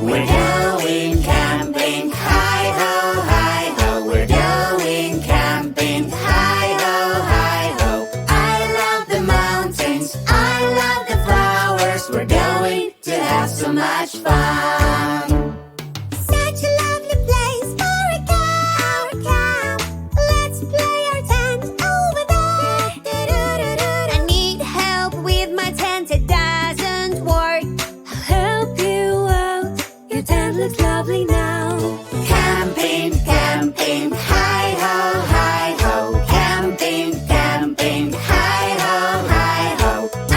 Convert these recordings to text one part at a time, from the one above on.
We're going camping, hi-ho, hi-ho. We're going camping, hi-ho, hi-ho. I love the mountains, I love the flowers. We're going to have so much fun. Such a lovely place for a camp. Let's play our tent over there. I need help with my tent, it doesn't work. I'll help you out, your tent looks lovely now. Camping, camping, hi-ho, hi-ho. Camping, camping, hi-ho, hi-ho. I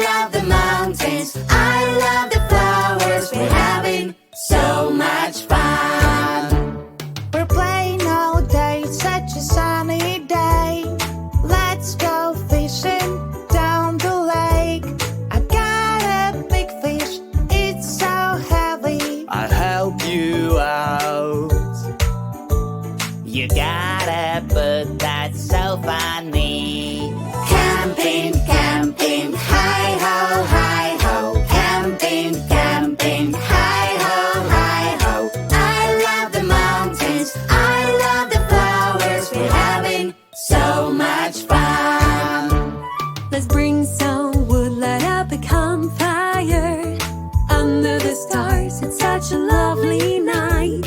love the mountains, I love the flowers. We're having so much fun. We're playing all day, such a sunny day. Let's go fishing down the lake. I got a big fish, it's so heavy. I'll help you out. You gotta, but that's so funny. Camping, camping, hi-ho, hi-ho. Camping, camping, hi-ho, hi-ho. I love the mountains, I love the flowers. We're having so much fun. Let's bring some wood, light up a campfire. Under the stars, it's such a lovely night.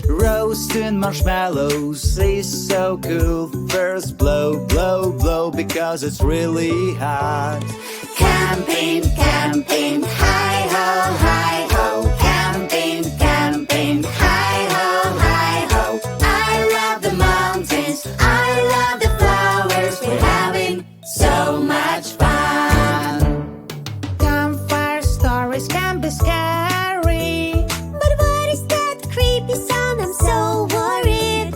Roasting marshmallows is so cool. First blow, blow, blow, because it's really hot. Camping, camping, hi-ho, hi-ho. Camping, camping, hi-ho, hi-ho. I love the mountains, I love the flowers. We're having so much fun. Campfire stories can be scary. But what is that creepy sound? I'm so worried.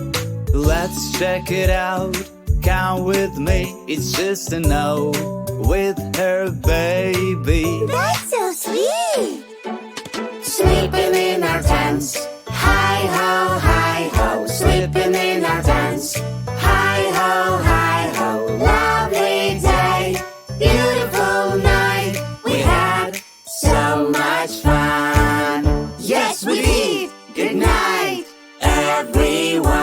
Let's check it out. Come with me, it's just a no with her baby. That's so sweet. Sleeping in our tents, hi-ho, hi-ho. Sleeping in our tents, hi-ho, hi-ho. Lovely day, beautiful night. We had so much fun. Yes, we did. Good night, everyone.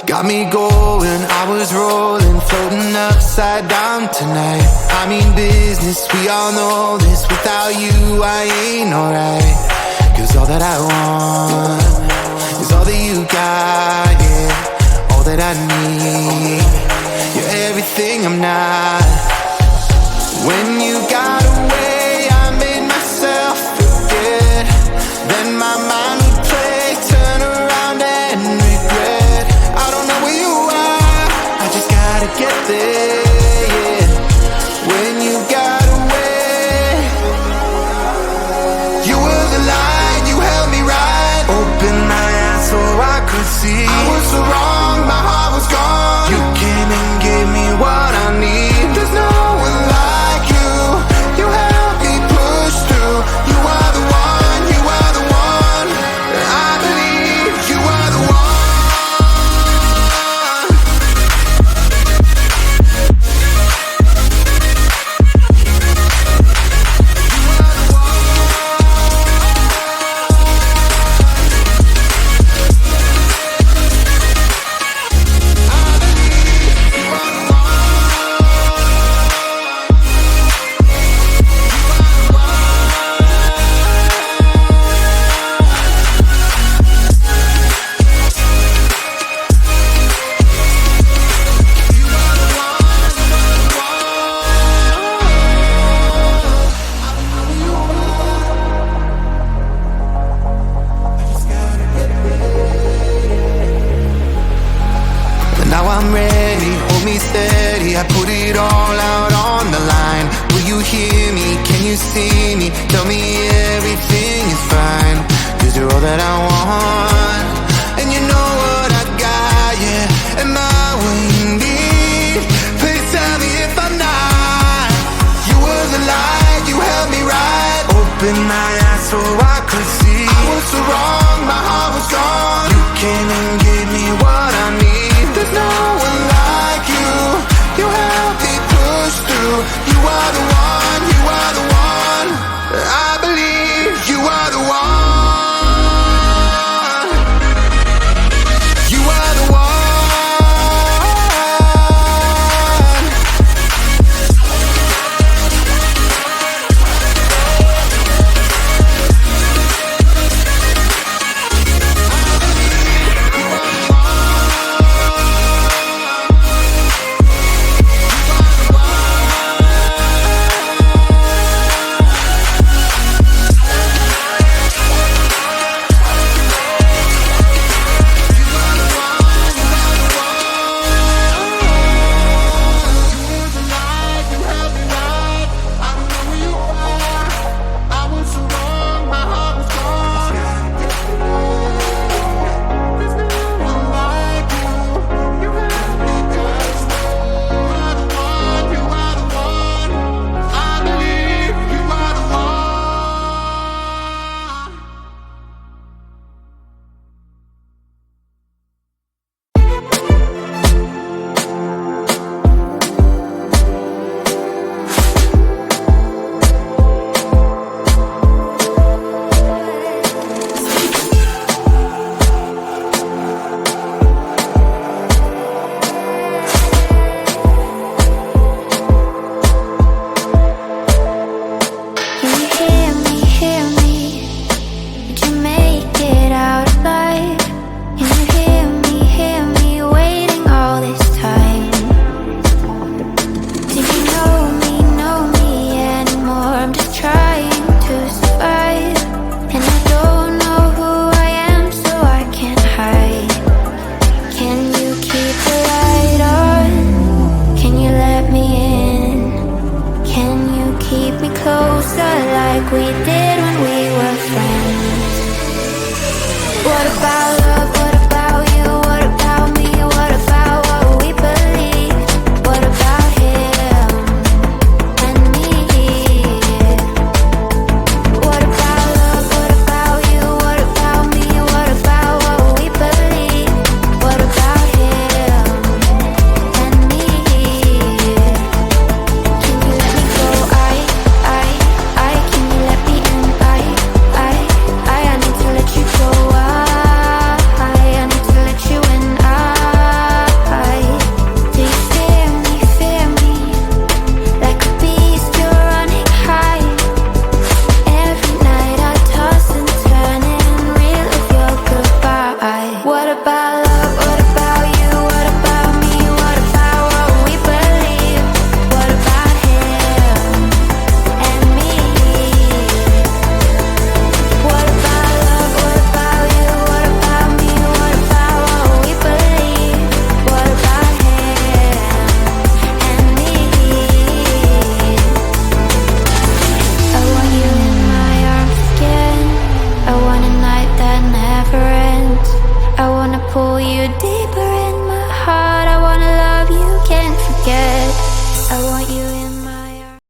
Got me going, I was rolling, floating upside down tonight. I mean business, we all know this. Without you, I ain't alright. 'Cause all that I want is all that you got, yeah. All that I need, you're everything I'm not. When you got away, I made myself forget. Then my mind would play, turn around and regret. I don't know where you are, I just gotta get there, yeah. When you got away, you were the light, you held me right. Open my eyes so I could see. I was so wrong, my heart was gone. You came and gave me what I need. There's no one like you. You helped me push through. You are the one, you are the one. I believe you are the one. Now I'm ready, hold me steady. I put it all out on the line. Will you hear me? Can you see me? Tell me everything is fine. 'Cause you're all that I want.